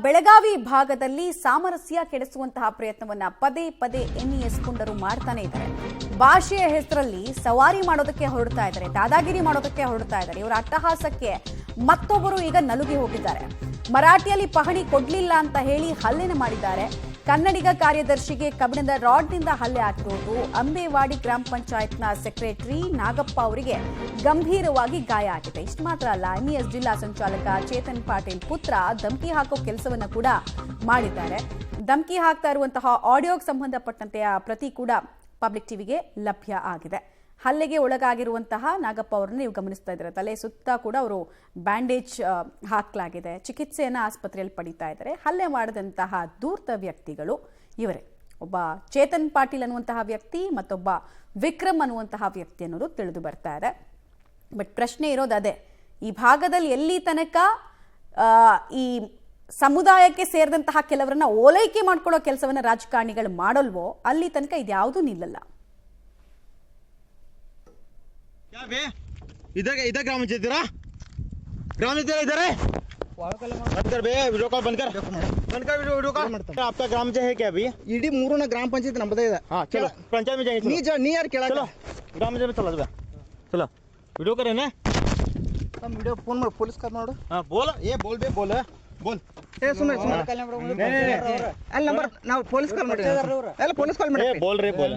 ಬೆಳಗಾವಿ ಭಾಗದಲ್ಲಿ ಸಾಮರಸ್ಯ ಕೆಡಿಸುವಂತಹ ಪ್ರಯತ್ನವನ್ನ ಪದೇ ಪದೇ ಎಂಇಎಸ್ ಪುಂಡರು ಮಾಡ್ತಾನೆ ಇದ್ದಾರೆ. ಭಾಷೆಯ ಹೆಸರಲ್ಲಿ ಸವಾರಿ ಮಾಡೋದಕ್ಕೆ ಹೊರಡ್ತಾ ಇದ್ದಾರೆ, ದಾದಾಗಿರಿ ಮಾಡೋದಕ್ಕೆ ಹೊರಡ್ತಾ ಇದ್ದಾರೆ. ಇವರ ಅಟ್ಟಹಾಸಕ್ಕೆ ಮತ್ತೊಬ್ಬರು ಈಗ ನಲುಗಿ ಹೋಗಿದ್ದಾರೆ. ಮರಾಠಿಯಲ್ಲಿ ಪಹಣಿ ಕೊಡ್ಲಿಲ್ಲ ಅಂತ ಹೇಳಿ ಹಲ್ಲೆನ ಮಾಡಿದ್ದಾರೆ. ಕನ್ನಡಿಗ ಕಾರ್ಯದರ್ಶಿಗೆ ಕಬ್ಬಿಣದ ರಾಡ್ನಿಂದ ಹಲ್ಲೆ ಆಗಿರೋದು. ಅಂಬೇವಾಡಿ ಗ್ರಾಮ ಪಂಚಾಯತ್ನ ಸೆಕ್ರೆಟರಿ ನಾಗಪ್ಪ ಅವರಿಗೆ ಗಂಭೀರವಾಗಿ ಗಾಯ ಆಗಿದೆ. ಇಷ್ಟು ಮಾತ್ರ ಅಲ್ಲ, ಎಂಇಎಸ್ ಜಿಲ್ಲಾ ಸಂಚಾಲಕ ಚೇತನ್ ಪಾಟೀಲ್ ಪುತ್ರ ಧಮಕಿ ಹಾಕೋ ಕೆಲಸವನ್ನ ಕೂಡ ಮಾಡಿದ್ದಾರೆ. ಧಮಕಿ ಹಾಕ್ತಾ ಇರುವಂತಹ ಆಡಿಯೋಗೆ ಸಂಬಂಧಪಟ್ಟಂತೆ ಆ ಪ್ರತಿ ಕೂಡ ಪಬ್ಲಿಕ್ ಟಿವಿಗೆ ಲಭ್ಯ ಆಗಿದೆ. ಹಲ್ಲೆಗೆ ಒಳಗಾಗಿರುವಂತಹ ನಾಗಪ್ಪ ಅವರನ್ನು ನೀವು ಗಮನಿಸ್ತಾ ಇದ್ದಾರೆ. ತಲೆ ಸುತ್ತ ಕೂಡ ಅವರು ಬ್ಯಾಂಡೇಜ್ ಹಾಕಲಾಗಿದೆ. ಚಿಕಿತ್ಸೆಯನ್ನು ಆಸ್ಪತ್ರೆಯಲ್ಲಿ ಪಡಿತಾ ಇದ್ದಾರೆ. ಹಲ್ಲೆ ಮಾಡಿದಂತಹ ಧೂರ್ತ ವ್ಯಕ್ತಿಗಳು ಇವರೇ. ಒಬ್ಬ ಚೇತನ್ ಪಾಟೀಲ್ ಅನ್ನುವಂತಹ ವ್ಯಕ್ತಿ, ಮತ್ತೊಬ್ಬ ವಿಕ್ರಮ್ ಅನ್ನುವಂತಹ ವ್ಯಕ್ತಿ ಅನ್ನೋದು ತಿಳಿದು ಬರ್ತಾ ಇದೆ. ಬಟ್ ಪ್ರಶ್ನೆ ಇರೋದು ಅದೇ, ಈ ಭಾಗದಲ್ಲಿ ಎಲ್ಲಿ ತನಕ ಈ ಸಮುದಾಯಕ್ಕೆ ಸೇರಿದಂತಹ ಕೆಲವರನ್ನ ಓಲೈಕೆ ಮಾಡ್ಕೊಳ್ಳೋ ಕೆಲಸವನ್ನ ರಾಜಕಾರಣಿಗಳು ಮಾಡಲ್ವೋ ಅಲ್ಲಿ ತನಕ ಇದ್ಯಾವುದೂ ನಿಲ್ಲಲ್ಲ. इधर ग्राम पंचायत ग्राम इधर है बंद कर बे वीडियो कॉल बंद कर वीडियो कॉल। आपका ग्राम पंचायत है क्या भैया? इडी मूरू ना ग्राम पंचायत नंबर दे। हाँ चलो पंचायत में जाएंगे। नी यार केड़ा चलो ग्राम पंचायत में चलो चलो वीडियो करे ना हम वीडियो फोन में पुलिस का मारो। हाँ बोल ये बोल बे बोल बोल ए सुन ಅಲ್ಲಿ ನಂಬರ್ ನಾವು ಪೊಲೀಸ್ ಕಾಲ್ ಮಾಡಿ ಎಲ್ಲ ಪೊಲೀಸ್ ಕಾಲ್ ಮಾಡಿ बोल रे बोल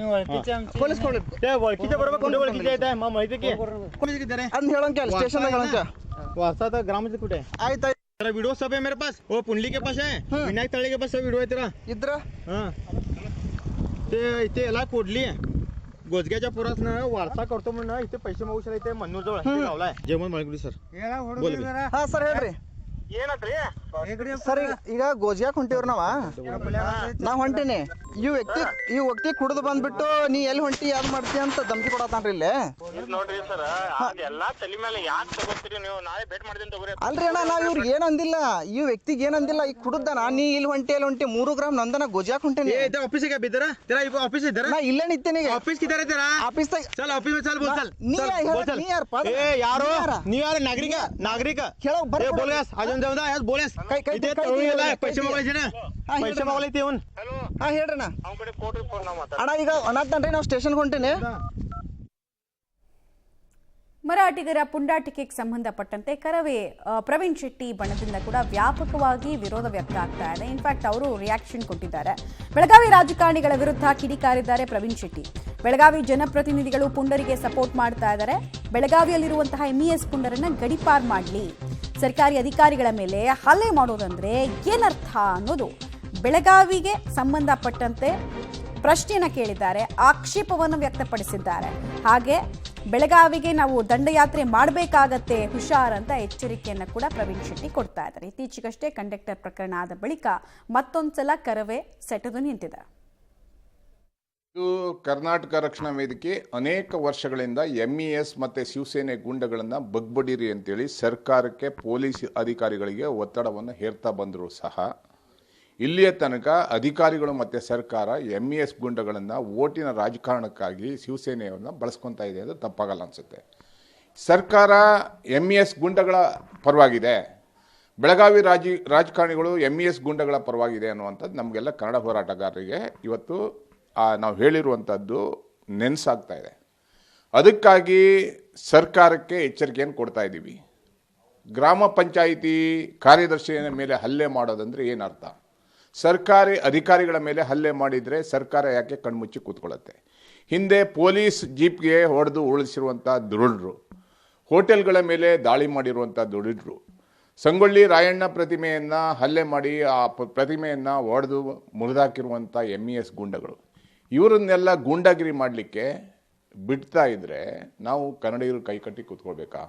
ಪೊಲೀಸ್ ಕಾಲ್ ಏ ಕಿತೆ ಬರಬೇಕು ಗುಂಡೆ ಒಳಗೆ ಕಿತೆ ಐತೆ ಮಾಮ ಇದಕ್ಕೆ ಪೊಲೀಸ್ ಇದ್ದಾರೆ ಅಂತ ಹೇಳಂಕೆ ಸ್ಟೇಷನ್ ದಾಗ ಹೇಳಂಕೆ वास्ता था ग्राम पंचायत कुटे आयता तेरा वीडियो सब है मेरे पास। वो पुंडली के पास है, विनायक तळे के पास सब वीडियो है तेरा इधर। हां ते इथे याला कोडली आहे गोजग्याच्या पुरात ना वारसा करतो म्हणून इथे पैसे मागू इथे मन्नूर जवळ हे लावलाय जेवण मागली सर बोल हां सर ಹೇಳ್ರಿ ಏನತ್ರಿ ಸರ್ ಈಗ ಗೋಜ್ಯಾಕ್ ಹೊಂಟಿವ್ರ ನಾ ಹೊಂಟಿನಿ. ಈ ವ್ಯಕ್ತಿ ಕುಡಿದು ಬಂದ್ಬಿಟ್ಟು ನೀ ಎಲ್ಲಿ ಹೊಂಟಿ ಯಾವ್ದು ಮಾಡ್ತಿ ಅಂತ ಧಮಕಿ ಕೊಡತಾನ್ರಿ ಇಲ್ಲಿ ನೋಡ್ರಿ ಸರ್. ಎಲ್ಲಾ ತಲೆ ಮೇಲೆ ಯಾಕೆ ತಗೋತೀರಿ ನೀವು? ನಾಳೆ ಭೇಟ್ ಮಾಡ್ತೀನಿ ತಗೋರಿ. ಅಲ್ರಿ ಅಣ್ಣ ನಾವ್ ಇವ್ರಿಗೆ ಏನಂದಿಲ್ಲ, ಈ ವ್ಯಕ್ತಿಗೆ ಏನಂದಿಲ್ಲ. ಈಗ ಕುಡ್ದಾನ ನೀ ಇಲ್ಲಿ ಹೊಂಟಿ ಎಲ್ಲಿ ಹೊಂಟಿ 3 ಗ್ರಾಮ್ ನಂದನ ಗೋಜ್ಯಾಕ್ ಹೊಂಟಿನಿ. ಆಫೀಸಿಗೆ ಬಿದ್ದರ तेरा ऑफिस इधर है? मैं इल्ले नित्तेने ऑफिस किधर है तेरा? ऑफिस तक चल ऑफिस में चल बोल चल नी यार ए यारो नी यार नागरिक खेळो बरे बोल यास अजून जाऊदा यास बोल यास इथे तळूला पैसे मागायचे ना पैसे मागले ते येऊन हॅलो हां ಹೇಳ್ರಿ ಅಣ್ಣ ಅವನ ಕಡೆ ಕೋರ್ಟ್ ಫೋನ್ ಮಾತಾಡ ಅಣ್ಣ ಈಗ ಅನಾಥನ್ರಿ ನಾವು ಸ್ಟೇಷನ್ ಹೊಂಟಿನಿ. ಮರಾಠಿಗರ ಪುಂಡಾಟಿಕೆಗೆ ಸಂಬಂಧಪಟ್ಟಂತೆ ಕರವೇ ಪ್ರವೀಣ್ ಶೆಟ್ಟಿ ಬಣದಿಂದ ಕೂಡ ವ್ಯಾಪಕವಾಗಿ ವಿರೋಧ ವ್ಯಕ್ತ ಆಗ್ತಾ ಇದೆ. ಇನ್ಫ್ಯಾಕ್ಟ್ ಅವರು ರಿಯಾಕ್ಷನ್ ಕೊಟ್ಟಿದ್ದಾರೆ. ಬೆಳಗಾವಿ ರಾಜಕಾರಣಿಗಳ ವಿರುದ್ಧ ಕಿಡಿಕಾರಿದ್ದಾರೆ ಪ್ರವೀಣ್ ಶೆಟ್ಟಿ. ಬೆಳಗಾವಿ ಜನಪ್ರತಿನಿಧಿಗಳು ಪುಂಡರಿಗೆ ಸಪೋರ್ಟ್ ಮಾಡ್ತಾ ಇದ್ದಾರೆ. ಬೆಳಗಾವಿಯಲ್ಲಿರುವಂತಹ ಎಂಇಎಸ್ ಪುಂಡರನ್ನ ಗಡಿಪಾರ್ ಮಾಡಲಿ, ಸರ್ಕಾರಿ ಅಧಿಕಾರಿಗಳ ಮೇಲೆ ಹಲ್ಲೆ ಮಾಡೋದಂದ್ರೆ ಏನರ್ಥ ಅನ್ನೋದು ಬೆಳಗಾವಿಗೆ ಸಂಬಂಧಪಟ್ಟಂತೆ ಪ್ರಶ್ನೆಯನ್ನ ಕೇಳಿದ್ದಾರೆ, ಆಕ್ಷೇಪವನ್ನು ವ್ಯಕ್ತಪಡಿಸಿದ್ದಾರೆ. ಹಾಗೆ ಬೆಳಗಾವಿಗೆ ನಾವು ದಂಡಯಾತ್ರೆ ಮಾಡಬೇಕಾಗತ್ತೆ ಹುಷಾರ್ ಅಂತ ಎಚ್ಚರಿಕೆಯನ್ನು ಕೂಡ ಪ್ರವೀಣ್ ಶೆಟ್ಟಿ ಕೊಡ್ತಾ ಇದ್ದಾರೆ. ಇತ್ತೀಚೆಗಷ್ಟೇ ಕಂಡಕ್ಟರ್ ಪ್ರಕರಣ ಆದ ಬಳಿಕ ಮತ್ತೊಂದ್ಸಲ ಕರವೇ ಸೆಟೆದು ನಿಂತಿದೆ. ಇದು ಕರ್ನಾಟಕ ರಕ್ಷಣಾ ವೇದಿಕೆ ಅನೇಕ ವರ್ಷಗಳಿಂದ ಎಂಇಎಸ್ ಮತ್ತು ಶಿವಸೇನೆ ಗೂಂಡಗಳನ್ನು ಬಗ್ಬಡಿರಿ ಅಂತೇಳಿ ಸರ್ಕಾರಕ್ಕೆ ಪೊಲೀಸ್ ಅಧಿಕಾರಿಗಳಿಗೆ ಒತ್ತಡವನ್ನು ಹೇರ್ತಾ ಬಂದರೂ ಸಹ ಇಲ್ಲಿಯ ತನಕ ಅಧಿಕಾರಿಗಳು ಮತ್ತು ಸರ್ಕಾರ ಎಂಇಎಸ್ ಗೂಂಡಗಳನ್ನು ಓಟಿನ ರಾಜಕಾರಣಕ್ಕಾಗಿ ಶಿವಸೇನೆಯನ್ನು ಬಳಸ್ಕೊತಾ ಇದೆ ಅದು ತಪ್ಪಾಗಲ್ಲ ಅನಿಸುತ್ತೆ. ಸರ್ಕಾರ ಎಂಇಎಸ್ ಗೂಂಡಗಳ ಪರವಾಗಿದೆ, ಬೆಳಗಾವಿ ರಾಜಕಾರಣಿಗಳು ಎಂಇಎಸ್ ಗೂಂಡಗಳ ಪರವಾಗಿದೆ ಅನ್ನುವಂಥದ್ದು ನಮಗೆಲ್ಲ ಕನ್ನಡ ಹೋರಾಟಗಾರರಿಗೆ ಇವತ್ತು ನಾವು ಹೇಳಿರುವಂಥದ್ದು ನೆನಸಾಗ್ತಾ ಇದೆ. ಅದಕ್ಕಾಗಿ ಸರ್ಕಾರಕ್ಕೆ ಎಚ್ಚರಿಕೆಯನ್ನು ಕೊಡ್ತಾ ಇದ್ದೀವಿ. ಗ್ರಾಮ ಪಂಚಾಯಿತಿ ಕಾರ್ಯದರ್ಶಿಯ ಮೇಲೆ ಹಲ್ಲೆ ಮಾಡೋದಂದರೆ ಏನರ್ಥ? ಸರ್ಕಾರಿ ಅಧಿಕಾರಿಗಳ ಮೇಲೆ ಹಲ್ಲೆ ಮಾಡಿದರೆ ಸರ್ಕಾರ ಯಾಕೆ ಕಣ್ಮುಚ್ಚಿ ಕೂತ್ಕೊಳ್ಳುತ್ತೆ? ಹಿಂದೆ ಪೊಲೀಸ್ ಜೀಪ್ಗೆ ಹೊಡೆದು ಉಳಿಸಿರುವಂಥ ದುರುಳರು, ಹೋಟೆಲ್ಗಳ ಮೇಲೆ ದಾಳಿ ಮಾಡಿರುವಂಥ ದುರುಳರು, ಸಂಗೊಳ್ಳಿ ರಾಯಣ್ಣ ಪ್ರತಿಮೆಯನ್ನು ಹಲ್ಲೆ ಮಾಡಿ ಆ ಪ್ರತಿಮೆಯನ್ನು ಹೊಡೆದು ಮುರಿದಾಕಿರುವಂಥ ಎಂಇಎಸ್ ಗೂಂಡಗಳು, ಇವರನ್ನೆಲ್ಲ ಗೂಂಡಾಗಿರಿ ಮಾಡಲಿಕ್ಕೆ ಬಿಡ್ತಾ ಇದ್ದರೆ ನಾವು ಕನ್ನಡಿಗರು ಕೈಕಟ್ಟಿ ಕೂತ್ಕೊಳ್ಬೇಕಾ?